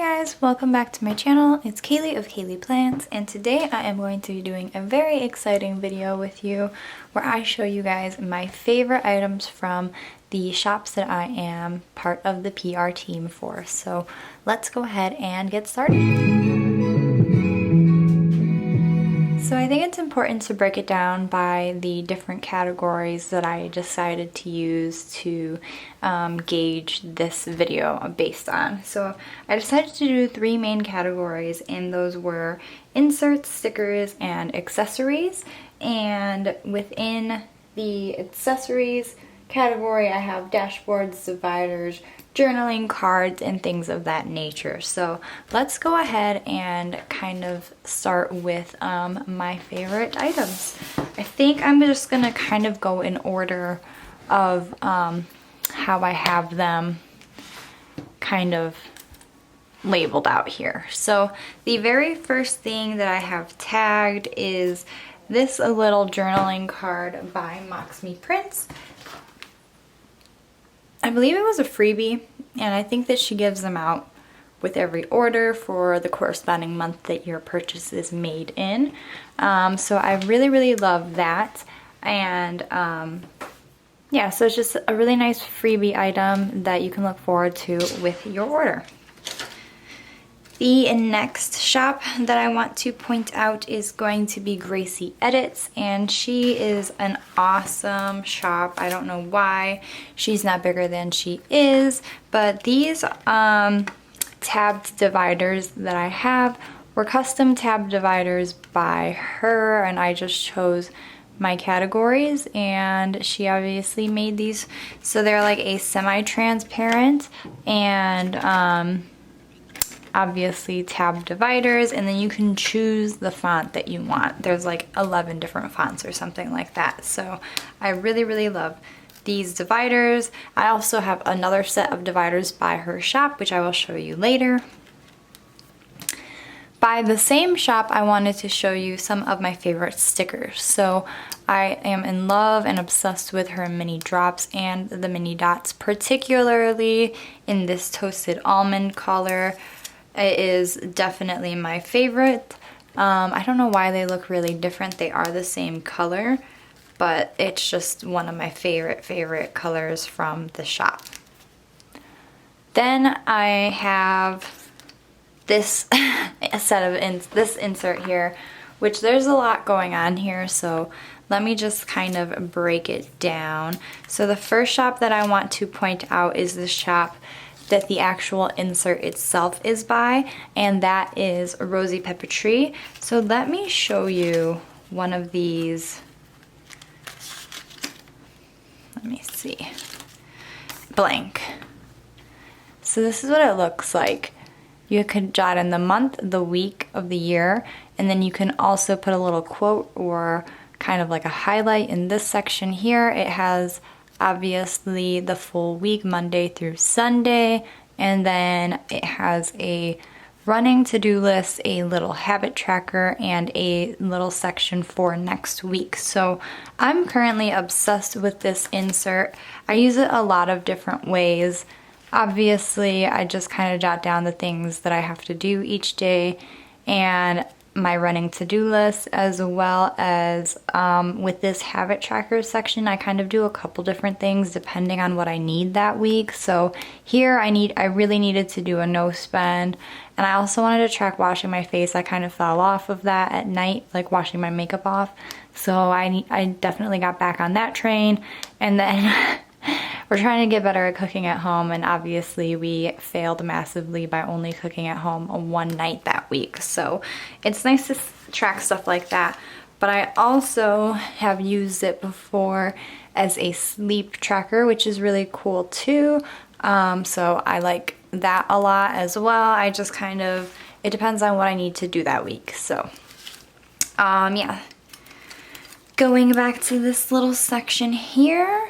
guys, welcome back to my channel. It's Kaylee of Kaylee Plants, and today I am going to be doing a very exciting video with you where I show you guys my favorite items from the shops that I am part of the PR team for. So let's go ahead and get started. So I think it's important to break it down by the different categories that I decided to use to gauge this video based on. So I decided to do three main categories, and those were inserts, stickers, and accessories. And within the accessories category, I have dashboards, dividers, journaling cards, and things of that nature. So let's go ahead and kind of start with my favorite items. I think I'm just gonna kind of go in order of how I have them kind of labeled out here. So the very first thing that I have tagged is this little journaling card by Mox Me Prints. I believe it was a freebie, and I think that she gives them out with every order for the corresponding month that your purchase is made in. So I really love that. And yeah, so it's just a really nice freebie item that you can look forward to with your order. The next shop that I want to point out is going to be Gracie Edits, and she is an awesome shop. I don't know why she's not bigger than she is, but these tabbed dividers that I have were custom tab dividers by her, and I just chose my categories, and she obviously made these. So they're like a semi-transparent and obviously tab dividers, and then you can choose the font that you want. There's like 11 different fonts or something like that. So I really love these dividers. I also have another set of dividers by her shop, which I will show you later. By the same shop, I wanted to show you some of my favorite stickers. So I am in love and obsessed with her mini drops and the mini dots, particularly in this toasted almond color. It is definitely my favorite. I don't know why they look really different. They are the same color, but it's just one of my favorite colors from the shop. Then I have this set of this insert here, which there's a lot going on here, so let me just kind of break it down. So the first shop that I want to point out is the shop that the actual insert itself is by, and that is Rosy Pepper Tree. So let me show you one of these. Let me see. Blank. So this is what it looks like. You could jot in the month, the week of the year, and then you can also put a little quote or kind of like a highlight in this section here. It has obviously the full week, Monday through Sunday, and then it has a running to-do list, a little habit tracker, and a little section for next week. So I'm currently obsessed with this insert. I use it a lot of different ways. Obviously, I just kind of jot down the things that I have to do each day and my running to-do list, as well as with this habit tracker section, I kind of do a couple different things depending on what I need that week. So here I really needed to do a no spend, and I also wanted to track washing my face. I kind of fell off of that at night, like washing my makeup off. So I definitely got back on that train, and then we're trying to get better at cooking at home, and obviously we failed massively by only cooking at home one night that week. So it's nice to track stuff like that. But I also have used it before as a sleep tracker, which is really cool too. So I like that a lot as well. I just kind of, it depends on what I need to do that week. So yeah. Going back to this little section here,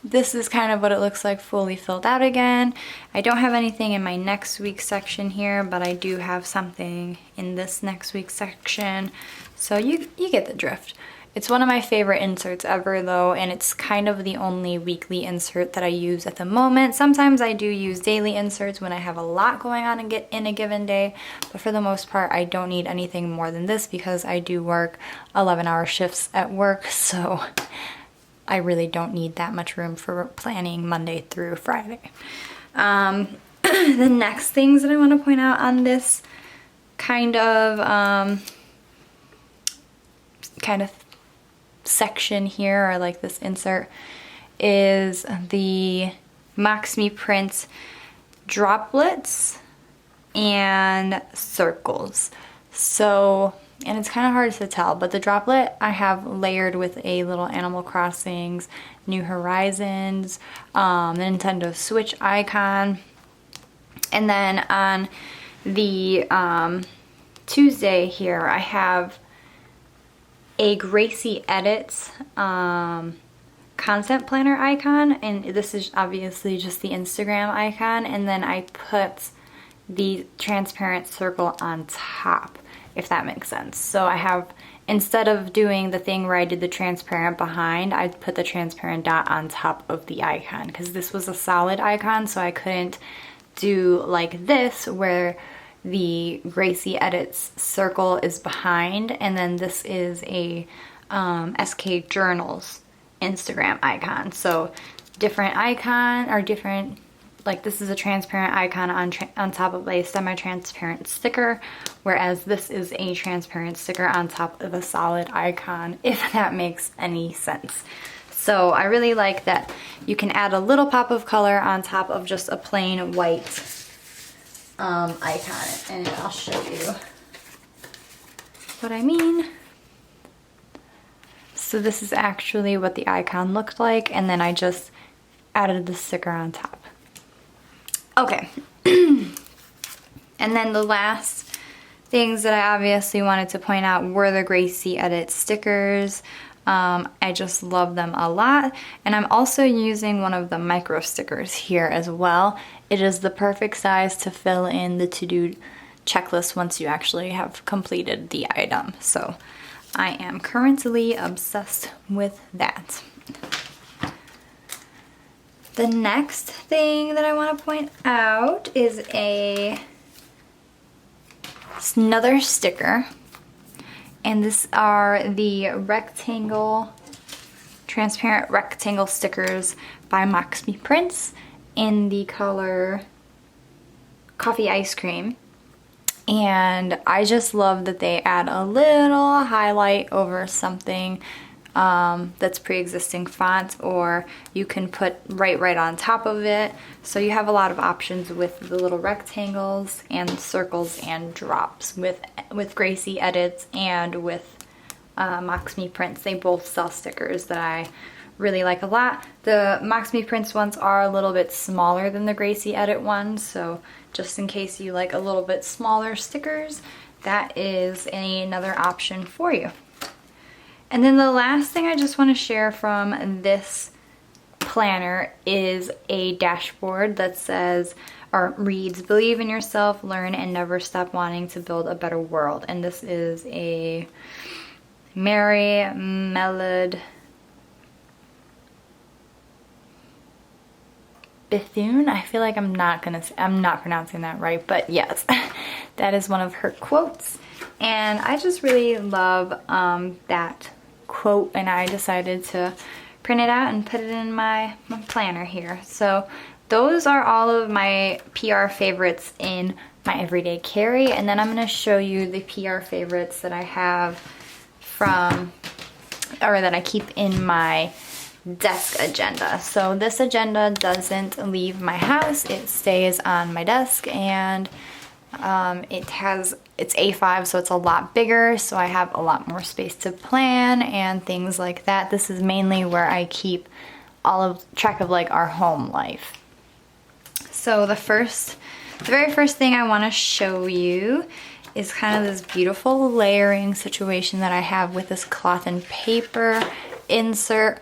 this is kind of what it looks like fully filled out again. I don't have anything in my next week section here, but I do have something in this next week section. So you get the drift. It's one of my favorite inserts ever though, and it's kind of the only weekly insert that I use at the moment. Sometimes I do use daily inserts when I have a lot going on and get in a given day, but for the most part I don't need anything more than this because I do work 11-hour shifts at work, so I really don't need that much room for planning Monday through Friday. The next things that I want to point out on this kind of section here, or like this insert, is the Max Me Prints droplets and circles. So, and it's kind of hard to tell, but the droplet I have layered with a little Animal Crossings, New Horizons, the Nintendo Switch icon, and then on the Tuesday here I have a Gracie Edits content planner icon, and this is obviously just the Instagram icon, and then I put the transparent circle on top, if that makes sense. So I have, instead of doing the thing where I did the transparent behind, I put the transparent dot on top of the icon because this was a solid icon, so I couldn't do like this where the Gracie Edits circle is behind, and then this is a SK Journals Instagram icon. So different icon, or different, like this is a transparent icon on top of a semi-transparent sticker, whereas this is a transparent sticker on top of a solid icon, if that makes any sense. So I really like that you can add a little pop of color on top of just a plain white icon, and I'll show you what I mean. So this is actually what the icon looked like, and then I just added the sticker on top. Okay, and then the last things that I obviously wanted to point out were the Gracie Edit stickers. I just love them a lot, and I'm also using one of the micro stickers here as well. It is the perfect size to fill in the to-do checklist once you actually have completed the item. So I am currently obsessed with that. The next thing that I want to point out is another sticker. And these are the transparent rectangle stickers by Max Me Prints in the color Coffee Ice Cream. And I just love that they add a little highlight over something that's pre-existing font, or you can put right on top of it. So you have a lot of options with the little rectangles and circles and drops with Gracie Edits and with Max Me Prints. They both sell stickers that I really like a lot. The Max Me Prints ones are a little bit smaller than the Gracie Edit ones, so just in case you like a little bit smaller stickers, that is another option for you. And then the last thing I just want to share from this planner is a dashboard that says, or reads, "Believe in yourself, learn, and never stop wanting to build a better world." And this is a Mary Melod Bethune. I feel like I'm not pronouncing that right, but yes, that is one of her quotes. And I just really love that quote, and I decided to print it out and put it in my planner here. So those are all of my PR favorites in my everyday carry, and then I'm going to show you the PR favorites that I have that I keep in my desk agenda. So this agenda doesn't leave my house, it stays on my desk, and it's A5, so it's a lot bigger, so I have a lot more space to plan and things like that. This is mainly where I keep track of like our home life. So the very first thing I want to show you is kind of this beautiful layering situation that I have with this cloth and paper insert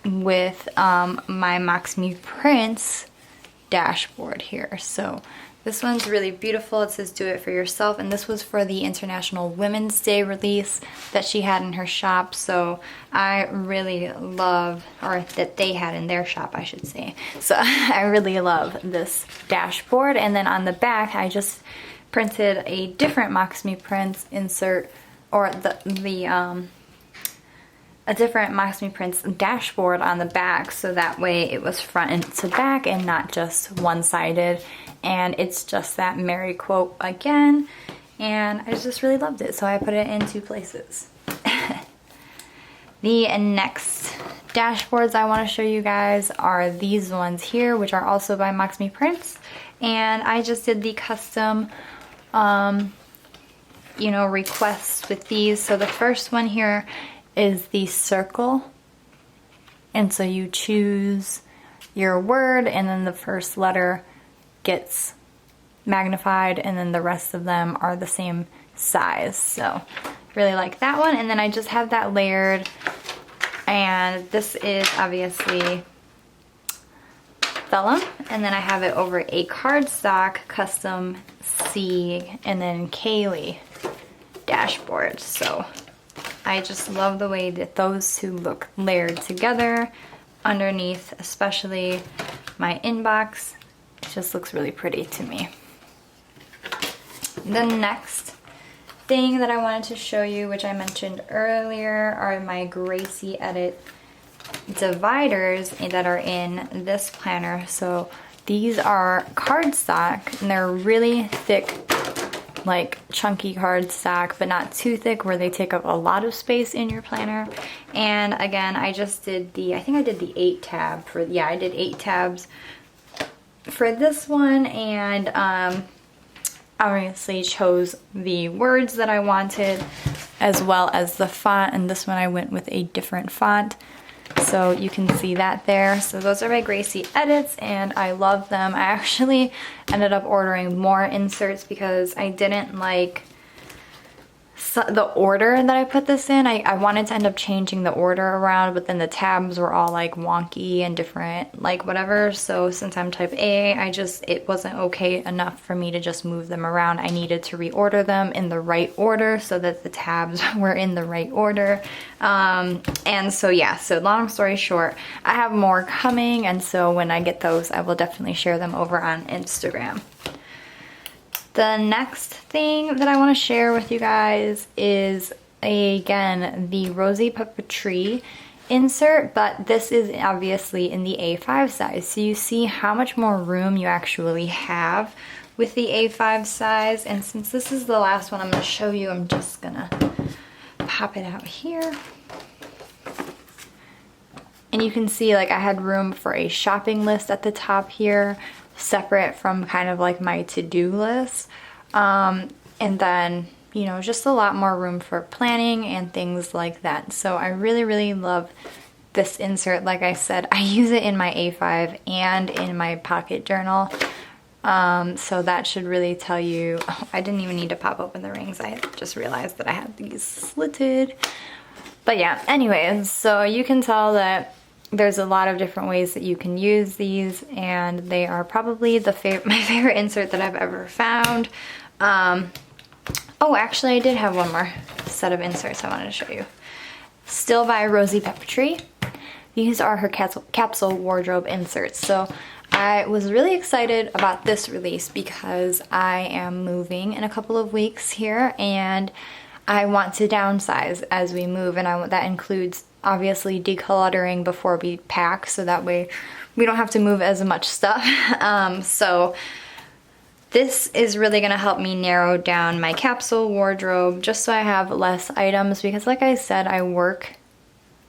with my Max Me Prints dashboard here. So This one's really beautiful. It says do it for yourself, and this was for the International Women's Day release that she had in her shop, so I really love, or that they had in their shop I should say. So I really love this dashboard. And then on the back I just printed a different Mox Me Prints insert, or a different Mox Me Prints dashboard on the back, so that way it was front to back and not just one-sided. And it's just that Mary quote again, and I just really loved it, so I put it in 2 places. The next dashboards I want to show you guys are these ones here, which are also by Mox Me Prints, and I just did the custom you know, requests with these. So the first one here is the circle, and so you choose your word and then the first letter gets magnified, and then the rest of them are the same size. So really like that one. And then I just have that layered, and this is obviously vellum, and then I have it over a cardstock custom C and then Kaylee dashboard. So I just love the way that those two look layered together underneath, especially my inbox. It just looks really pretty to me. The next thing that I wanted to show you, which I mentioned earlier, are my Gracie Edit dividers that are in this planner. So these are cardstock, and they're really thick, like chunky cardstock, but not too thick where they take up a lot of space in your planner. And again, I just did I think I did the 8 tab for, yeah, I did 8 tabs for this one, and obviously chose the words that I wanted as well as the font, and this one I went with a different font, so you can see that there. So those are my Gracie Edits, and I love them. I actually ended up ordering more inserts because I didn't like the order that I put this in. I wanted to end up changing the order around, but then the tabs were all like wonky and different, like whatever. So since I'm type A, it wasn't okay enough for me to just move them around. I needed to reorder them in the right order so that the tabs were in the right order. And so yeah, so long story short, I have more coming, and so when I get those, I will definitely share them over on Instagram. The next thing that I want to share with you guys is, again, the Rosy Puppetry insert, but this is obviously in the A5 size. So you see how much more room you actually have with the A5 size. And since this is the last one I'm going to show you, I'm just going to pop it out here. And you can see, like, I had room for a shopping list at the top here, separate from kind of like my to-do list, and then, you know, just a lot more room for planning and things like that. So I really love this insert. Like I said, I use it in my A5 and in my pocket journal, so that should really tell you. Oh, I didn't even need to pop open the rings. I just realized that I had these slitted. But yeah, anyways, so you can tell that there's a lot of different ways that you can use these, and they are probably my favorite insert that I've ever found. Oh, actually I did have one more set of inserts I wanted to show you. Still by Rosy Puppetry. These are her capsule wardrobe inserts. So I was really excited about this release because I am moving in a couple of weeks here, and I want to downsize as we move, and that includes obviously decluttering before we pack, so that way we don't have to move as much stuff. So this is really going to help me narrow down my capsule wardrobe just so I have less items, because like I said, I work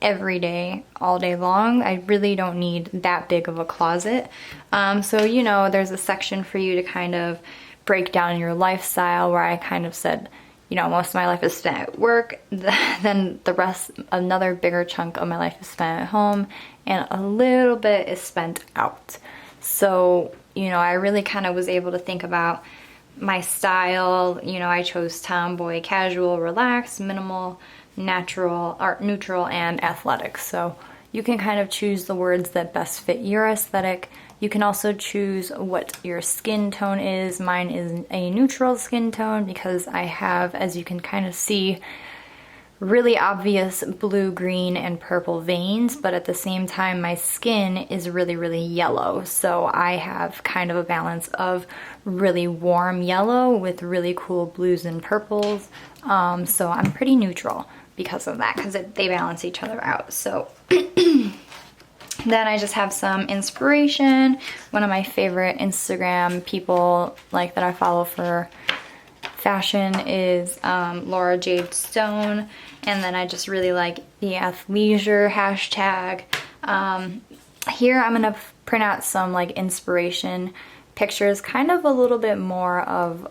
every day, all day long. I really don't need that big of a closet. So, you know, there's a section for you to kind of break down your lifestyle, where I kind of said, you know, most of my life is spent at work, then the rest, another bigger chunk of my life is spent at home, and a little bit is spent out. So, you know, I really kind of was able to think about my style. You know, I chose tomboy, casual, relaxed, minimal, natural, art neutral, and athletic. So you can kind of choose the words that best fit your aesthetic You can also choose what your skin tone is. Mine is a neutral skin tone because I have, as you can kind of see, really obvious blue, green, and purple veins, but at the same time my skin is really, really yellow. So I have kind of a balance of really warm yellow with really cool blues and purples. So I'm pretty neutral because of that, because they balance each other out. So then I just have some inspiration. One of my favorite Instagram people like that I follow for fashion is Laura Jade Stone, and then I just really like the athleisure hashtag. Here I'm gonna print out some like inspiration pictures, kind of a little bit more of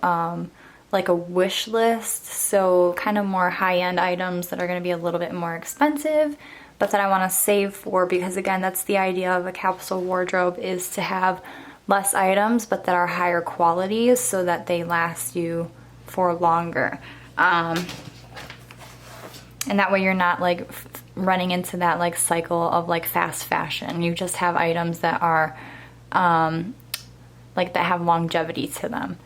like a wish list, so kind of more high-end items that are gonna be a little bit more expensive, but that I wanna save for, because again, that's the idea of a capsule wardrobe, is to have less items but that are higher quality so that they last you for longer. And that way you're not like running into that like cycle of like fast fashion. You just have items that are like that have longevity to them,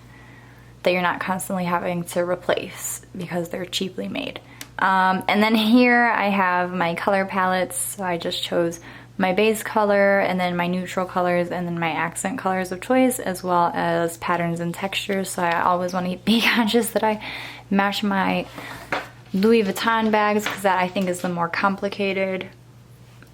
that you're not constantly having to replace because they're cheaply made. And then here I have my color palettes. So I just chose my base color and then my neutral colors and then my accent colors of choice, as well as patterns and textures. So I always want to be conscious that I match my Louis Vuitton bags, because that I think is the more complicated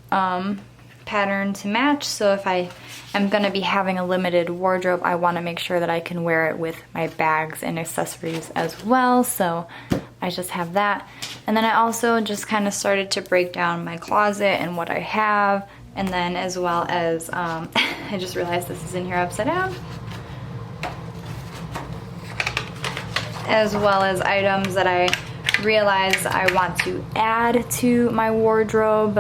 pattern to match. So if I am going to be having a limited wardrobe, I want to make sure that I can wear it with my bags and accessories as well. So I just have that. And then I also just kind of started to break down my closet and what I have. And then as well as, I just realized this is in here upside down. As well as items that I realized I want to add to my wardrobe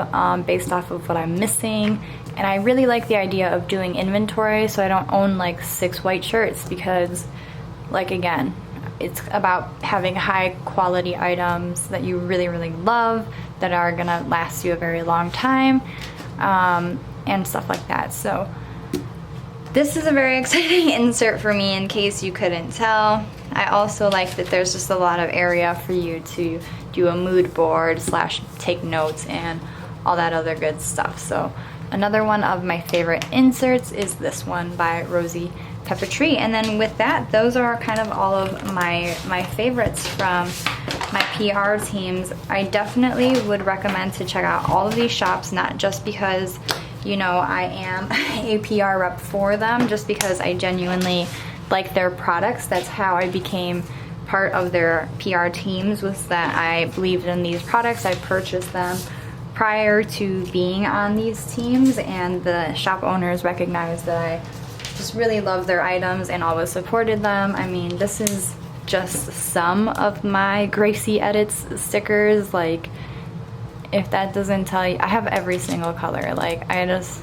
based off of what I'm missing. And I really like the idea of doing inventory, so I don't own like 6 white shirts, because like again, it's about having high quality items that you really, really love, that are gonna last you a very long time, and stuff like that. So this is a very exciting insert for me, in case you couldn't tell. I also like that there's just a lot of area for you to do a mood board / take notes and all that other good stuff. So another one of my favorite inserts is this one by Rosie Pepper Tree. And then with that, those are kind of all of my favorites from my PR teams. I definitely would recommend to check out all of these shops, not just because, you know, I am a PR rep for them, just because I genuinely like their products. That's how I became part of their PR teams, was that I believed in these products. I purchased them prior to being on these teams, and the shop owners recognized that I just really love their items and always supported them. I mean, this is just some of my Gracie Edits stickers. Like, if that doesn't tell you, I have every single color. Like, I just,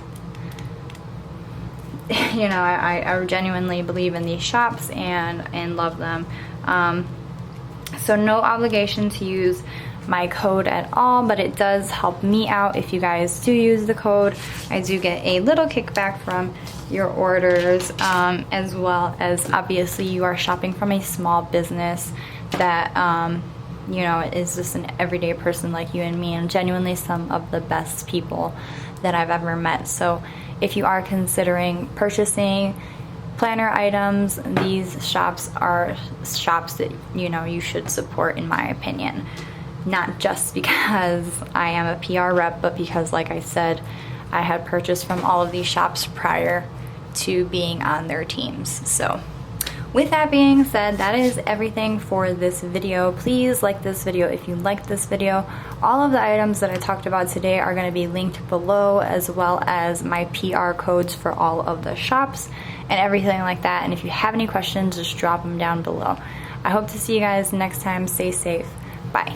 you know, I genuinely believe in these shops and love them. So no obligation to use my code at all, but it does help me out if you guys do use the code. I do get a little kickback from your orders, as well as obviously you are shopping from a small business that you know, is just an everyday person like you and me, and genuinely some of the best people that I've ever met. So if you are considering purchasing planner items, these shops are shops that, you know, you should support, in my opinion. Not just because I am a PR rep, but because, like I said, I had purchased from all of these shops prior to being on their teams. So with that being said, that is everything for this video. Please like this video if you liked this video. All of the items that I talked about today are going to be linked below, as well as my PR codes for all of the shops and everything like that. And if you have any questions, just drop them down below. I hope to see you guys next time. Stay safe. Bye.